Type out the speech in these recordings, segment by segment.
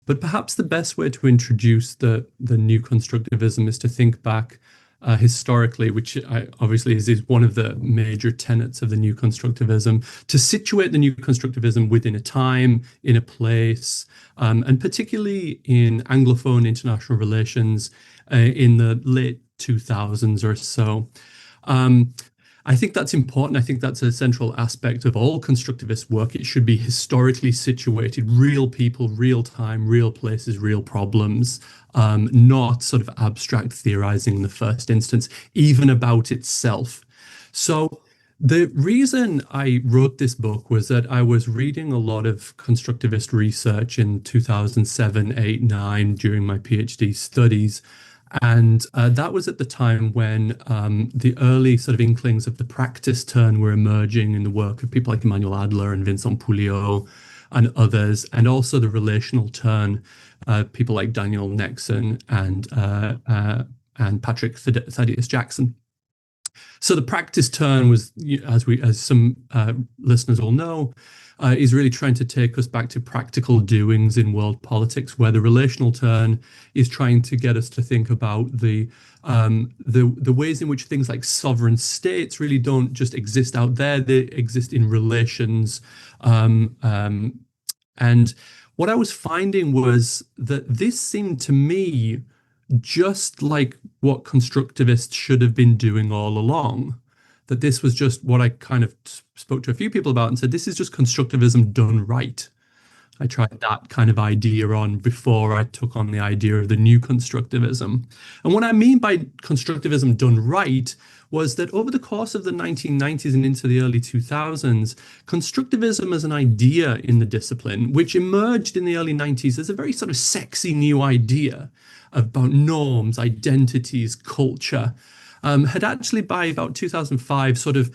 But perhaps the best way to introduce the new constructivism is to think back historically, which obviously is one of the major tenets of the new constructivism, to situate the new constructivism within a time, in a place, and particularly in Anglophone international relations in the late 2000s or so. I think that's important. I think that's a central aspect of all constructivist work. It should be historically situated, real people, real time, real places, real problems, not sort of abstract theorizing in the first instance, even about itself. So the reason I wrote this book was that I was reading a lot of constructivist research in 2007, 8, 9 during my PhD studies. And that was at the time when the early sort of inklings of the practice turn were emerging in the work of people like Emmanuel Adler and Vincent Pouliot and others, and also the relational turn, people like Daniel Nexon and Patrick Thaddeus Jackson. So the practice turn was, as some listeners will know, is really trying to take us back to practical doings in world politics, where the relational turn is trying to get us to think about the ways in which things like sovereign states really don't just exist out there; they exist in relations. And what I was finding was that this seemed to me just like what constructivists should have been doing all along. That this was just what I kind of spoke to a few people about and said, this is just constructivism done right. I tried that kind of idea on before I took on the idea of the new constructivism. And what I mean by constructivism done right was that over the course of the 1990s and into the early 2000s, constructivism as an idea in the discipline, which emerged in the early 90s as a very sort of sexy new idea about norms, identities, culture, had actually by about 2005 sort of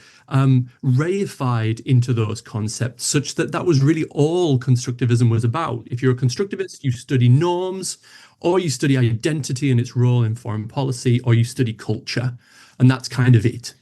reified into those concepts, such that that was really all constructivism was about. If you're a constructivist, you study norms, or you study identity and its role in foreign policy, or you study culture. And that's kind of it.